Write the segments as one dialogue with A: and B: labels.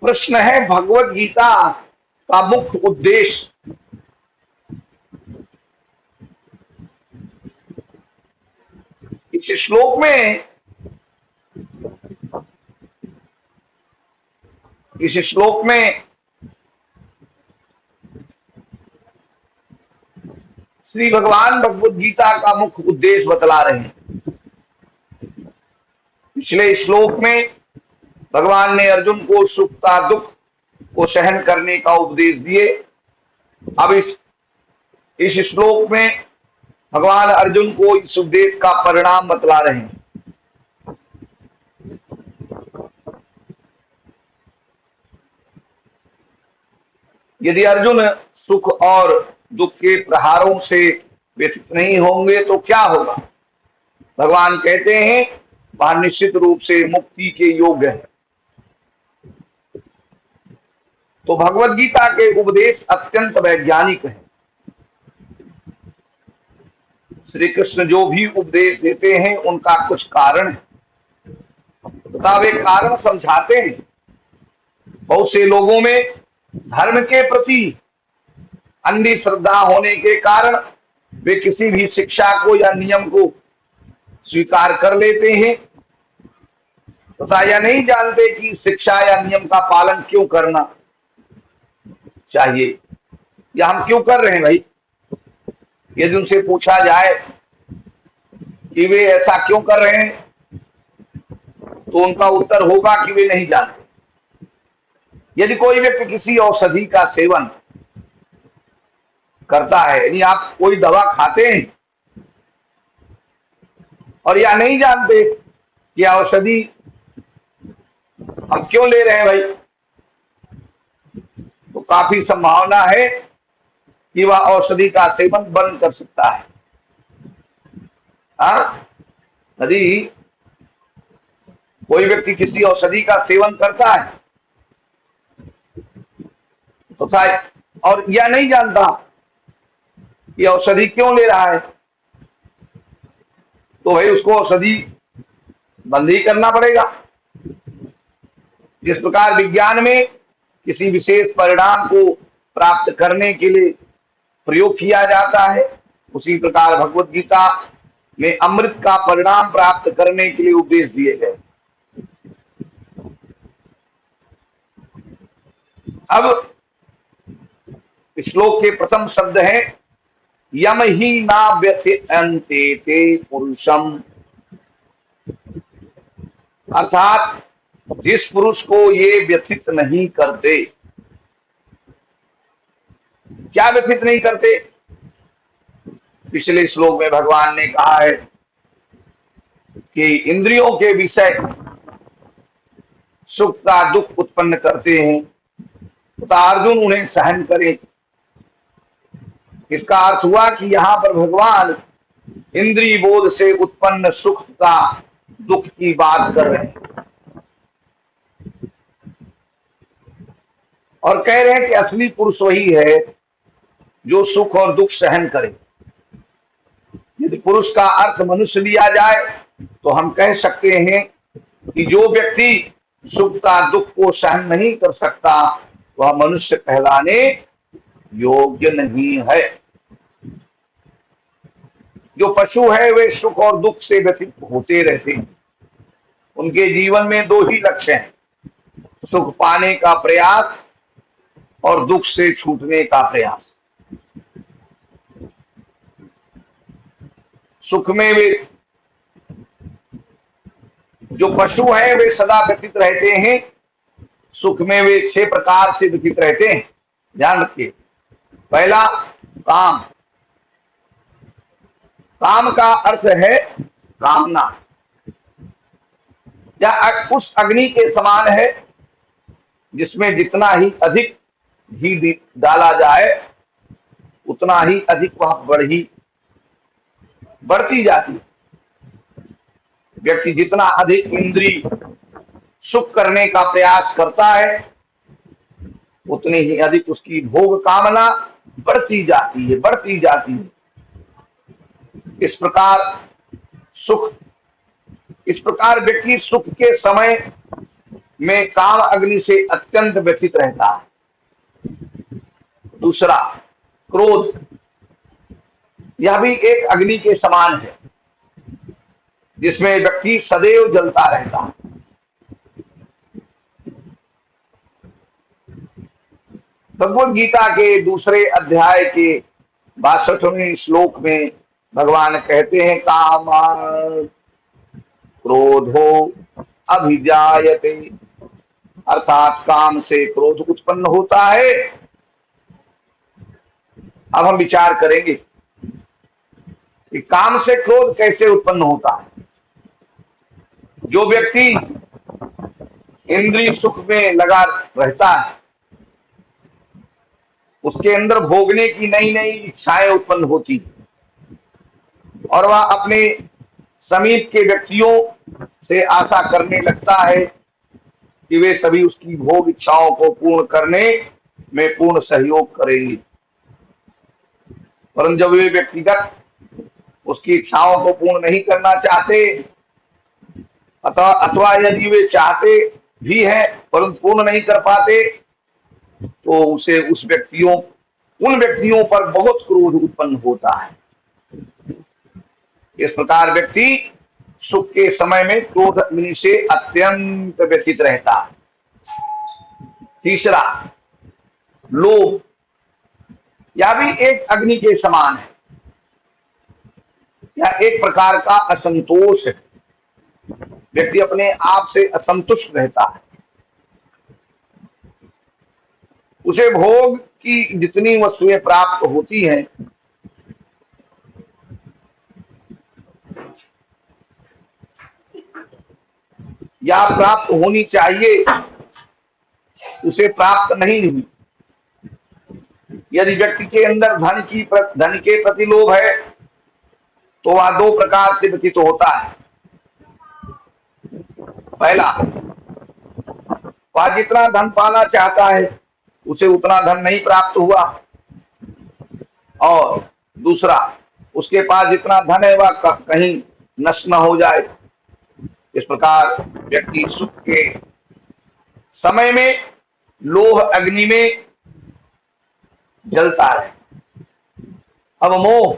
A: प्रश्न है भगवत गीता का मुख्य उद्देश्य। इस श्लोक में श्री भगवान भगवत गीता का मुख्य उद्देश्य बतला रहे हैं। पिछले श्लोक में भगवान ने अर्जुन को सुख का दुख को सहन करने का उपदेश दिए। अब इस श्लोक में भगवान अर्जुन को इस उपदेश का परिणाम बतला रहे हैं। यदि अर्जुन सुख और दुख के प्रहारों से व्यथित नहीं होंगे तो क्या होगा? भगवान कहते हैं वह निश्चित रूप से मुक्ति के योग्य है। तो भगवत गीता के उपदेश अत्यंत वैज्ञानिक है। श्री कृष्ण जो भी उपदेश देते हैं उनका कुछ कारण है, तथा वे कारण समझाते हैं। बहुत से लोगों में धर्म के प्रति अंधी श्रद्धा होने के कारण वे किसी भी शिक्षा को या नियम को स्वीकार कर लेते हैं, तथा यह नहीं जानते कि शिक्षा या नियम का पालन क्यों करना चाहिए या हम क्यों कर रहे हैं। भाई, यदि उनसे पूछा जाए कि वे ऐसा क्यों कर रहे हैं तो उनका उत्तर होगा कि वे नहीं जानते। यदि कोई व्यक्ति किसी औषधि का सेवन करता है, यानी आप कोई दवा खाते हैं और या नहीं जानते कि औषधि हम क्यों ले रहे हैं भाई, तो काफी संभावना है कि वह औषधि का सेवन बंद कर सकता है। यदि कोई व्यक्ति किसी औषधि का सेवन करता है तो और यह नहीं जानता कि औषधि क्यों ले रहा है, तो भाई उसको औषधि बंद ही करना पड़ेगा। जिस प्रकार विज्ञान में किसी विशेष परिणाम को प्राप्त करने के लिए प्रयोग किया जाता है, उसी प्रकार भगवत गीता में अमृत का परिणाम प्राप्त करने के लिए उपदेश दिए गए। अब श्लोक के प्रथम शब्द है यम ही ना व्यथयन्ते ते पुरुषम, अर्थात जिस पुरुष को ये व्यथित नहीं करते। क्या व्यथित नहीं करते? पिछले श्लोक में भगवान ने कहा है कि इंद्रियों के विषय सुख का दुख उत्पन्न करते हैं, तो अर्जुन उन्हें सहन करे। इसका अर्थ हुआ कि यहां पर भगवान इंद्रिय बोध से उत्पन्न सुख का दुख की बात कर रहे हैं और कह रहे हैं कि असली पुरुष वही है जो सुख और दुख सहन करे। यदि पुरुष का अर्थ मनुष्य लिया जाए तो हम कह सकते हैं कि जो व्यक्ति सुख का दुख को सहन नहीं कर सकता वह मनुष्य कहलाने योग्य नहीं है। जो पशु है वे सुख और दुख से व्यथित होते रहते हैं। उनके जीवन में दो ही लक्ष्य हैं, सुख पाने का प्रयास और दुख से छूटने का प्रयास। सुख में वे जो पशु हैं वे सदा व्यतीत रहते हैं। सुख में वे 6 प्रकार से व्यतीत रहते हैं, ध्यान रखिए। पहला काम। काम का अर्थ है कामना, या उस अग्नि के समान है जिसमें जितना ही अधिक घी डाला जाए उतना ही अधिक वह बढ़ती जाती है। व्यक्ति जितना अधिक इंद्रिय सुख करने का प्रयास करता है उतनी ही अधिक उसकी भोग कामना बढ़ती जाती है। इस प्रकार व्यक्ति सुख के समय में काम अग्नि से अत्यंत व्यथित रहता है। दूसरा, क्रोध, यह भी एक अग्नि के समान है जिसमें व्यक्ति सदैव जलता रहता है। भगवद गीता के दूसरे अध्याय के 62वें श्लोक में भगवान कहते हैं, कामा क्रोधो अभिजायते, अर्थात काम से क्रोध उत्पन्न होता है। अब हम विचार करेंगे कि काम से क्रोध कैसे उत्पन्न होता है। जो व्यक्ति इंद्रिय सुख में लगा रहता है उसके अंदर भोगने की नई नई इच्छाएं उत्पन्न होती और वह अपने समीप के व्यक्तियों से आशा करने लगता है कि वे सभी उसकी भोग इच्छाओं को पूर्ण करने में पूर्ण सहयोग करेंगे। परंतु जब वे व्यक्तिगत उसकी इच्छाओं को पूर्ण नहीं करना चाहते अथवा यदि वे चाहते भी हैं परंतु पूर्ण नहीं कर पाते तो उसे उन व्यक्तियों पर बहुत क्रोध उत्पन्न होता है। इस प्रकार व्यक्ति सुख के समय में क्रोध अग्नि से अत्यंत व्यथित रहता है। तीसरा, लोभ, यह भी एक अग्नि के समान है। यह एक प्रकार का असंतोष है। व्यक्ति अपने आप से असंतुष्ट रहता है। उसे भोग की जितनी वस्तुएं प्राप्त होती हैं या प्राप्त होनी चाहिए उसे प्राप्त नहीं हुई। यदि व्यक्ति के अंदर धन के प्रति लोभ है तो वह दो प्रकार से व्यतीत होता है। पहला, वह जितना धन पाना चाहता है उसे उतना धन नहीं प्राप्त हुआ, और दूसरा, उसके पास जितना धन है वह कहीं नष्ट न हो जाए। इस प्रकार व्यक्ति सुख के समय में लोभ अग्नि में जलता है। अब मोह,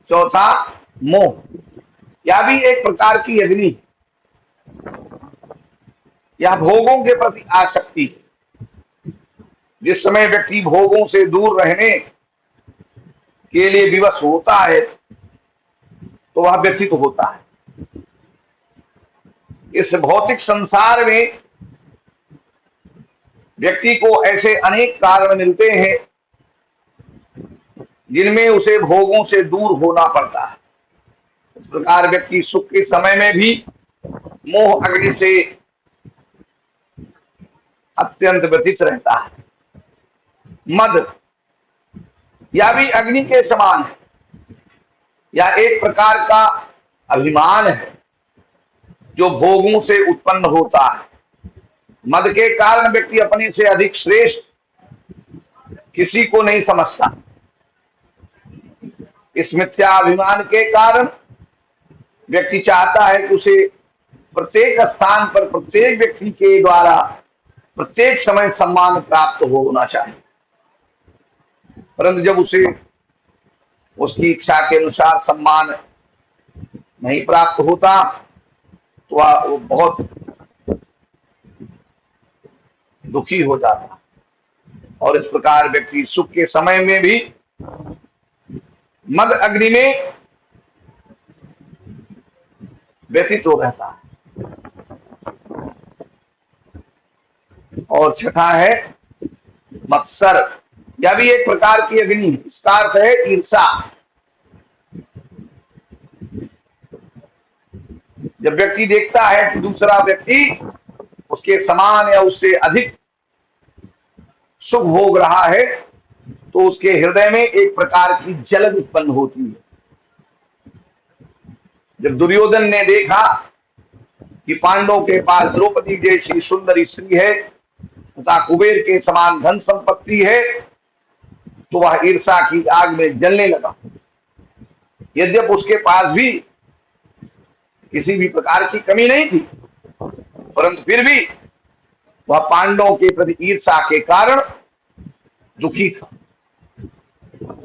A: चौथा मोह, यह भी एक प्रकार की अग्नि। यह भोगों के प्रति आसक्ति है। जिस समय व्यक्ति भोगों से दूर रहने के लिए विवश होता है तो वह व्यथित होता है। इस भौतिक संसार में व्यक्ति को ऐसे अनेक कारण मिलते हैं जिनमें उसे भोगों से दूर होना पड़ता है। इस प्रकार व्यक्ति सुख के समय में भी मोह अग्नि से अत्यंत व्यथित रहता है। मद, यह भी अग्नि के समान है। यह एक प्रकार का अभिमान है जो भोगों से उत्पन्न होता है। मद के कारण व्यक्ति अपने से अधिक श्रेष्ठ किसी को नहीं समझता। इस मिथ्याभिमान के कारण व्यक्ति चाहता है कि उसे प्रत्येक स्थान पर प्रत्येक व्यक्ति के द्वारा प्रत्येक समय सम्मान प्राप्त होना चाहिए। परंतु जब उसे उसकी इच्छा के अनुसार सम्मान नहीं प्राप्त होता तो वह बहुत दुखी हो जाता। और इस प्रकार व्यक्ति सुख के समय में भी मद अग्नि में व्यथित हो रहता है। और छठा है मत्सर, यह भी एक प्रकार की अग्नि है। इसका अर्थ है ईर्षा। जब व्यक्ति देखता है कि दूसरा व्यक्ति उसके समान या उससे अधिक सुख भोग रहा है तो उसके हृदय में एक प्रकार की जलन उत्पन्न होती है। जब दुर्योधन ने देखा कि पांडवों के पास द्रौपदी जैसी सुंदर स्त्री है तथा कुबेर के समान धन संपत्ति है तो वह ईर्षा की आग में जलने लगा। यद्यपि उसके पास भी किसी भी प्रकार की कमी नहीं थी परंतु फिर भी वह पांडवों के प्रति ईर्षा के कारण दुखी था।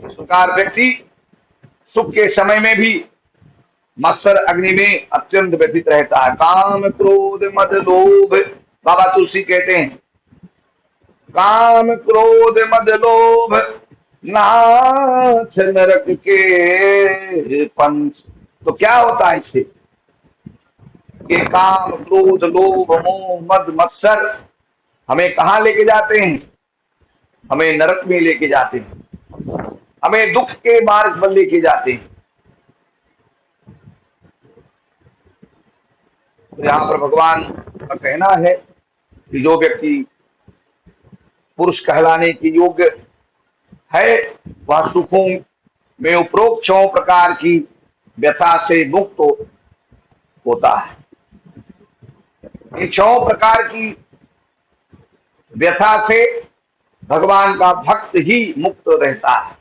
A: इस प्रकार व्यक्ति सुख के समय में भी मत्सर अग्नि में अत्यंत व्यथित रहता है। काम क्रोध मद लोभ, बाबा तुलसी कहते हैं काम क्रोध मद लोभ नाथ नरक के पंच। तो क्या होता है इससे कि काम क्रोध लोभ मोह मद मत्सर हमें कहां लेके जाते हैं? हमें नरक में लेके जाते हैं, हमें दुख के मार्ग पर लेके जाते हैं। तो यहां पर भगवान का कहना है कि जो व्यक्ति पुरुष कहलाने के योग्य है वह सुखों में उपरोक्त 6 प्रकार की व्यथा से मुक्त होता है। इन 6 प्रकार की व्यथा से भगवान का भक्त ही मुक्त रहता है।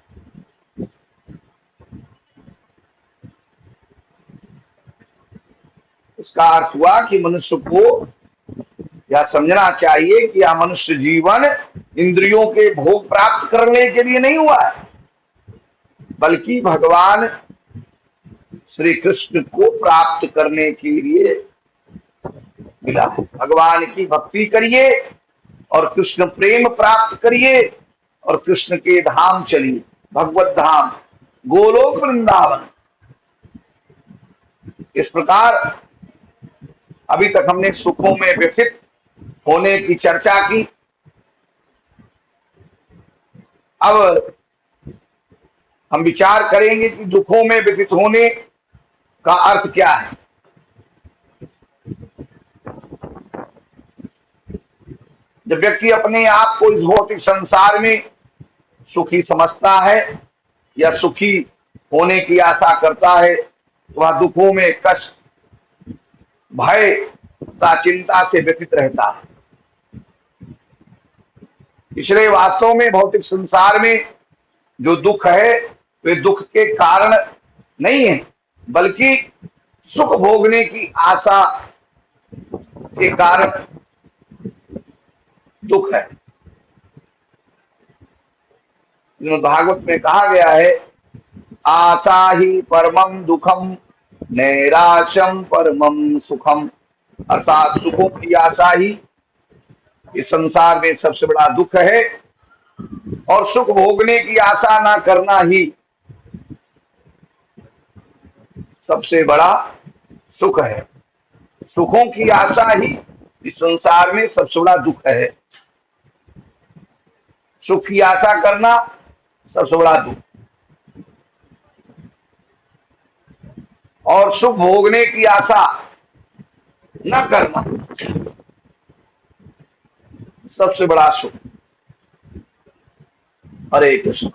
A: इसका अर्थ हुआ कि मनुष्य को यह समझना चाहिए कि यह मनुष्य जीवन इंद्रियों के भोग प्राप्त करने के लिए नहीं हुआ है, बल्कि भगवान श्री कृष्ण को प्राप्त करने के लिए मिला। भगवान की भक्ति करिए और कृष्ण प्रेम प्राप्त करिए और कृष्ण के धाम चलिए, भगवत धाम गोलोक वृंदावन। इस प्रकार अभी तक हमने सुखों में व्यथित होने की चर्चा की। अब हम विचार करेंगे कि दुखों में व्यथित होने का अर्थ क्या है। जब व्यक्ति अपने आप को इस भौतिक संसार में सुखी समझता है या सुखी होने की आशा करता है तो वह दुखों में कष्ट भय तथा चिंता से व्यथित रहता है। इसलिए वास्तव में भौतिक संसार में जो दुख है वे दुख के कारण नहीं है, बल्कि सुख भोगने की आशा के कारण दुख है। भागवत में कहा गया है आशा ही परमम दुखम नैराश्यम परमम सुखम, अर्थात सुखों की आशा ही इस संसार में सबसे बड़ा दुख है और सुख भोगने की आशा ना करना ही सबसे बड़ा सुख है। सुखों की आशा ही इस संसार में सबसे बड़ा दुख है। सुख की आशा करना सबसे बड़ा दुख और सुख भोगने की आशा न करना सबसे बड़ा सुख। हरे कृष्ण।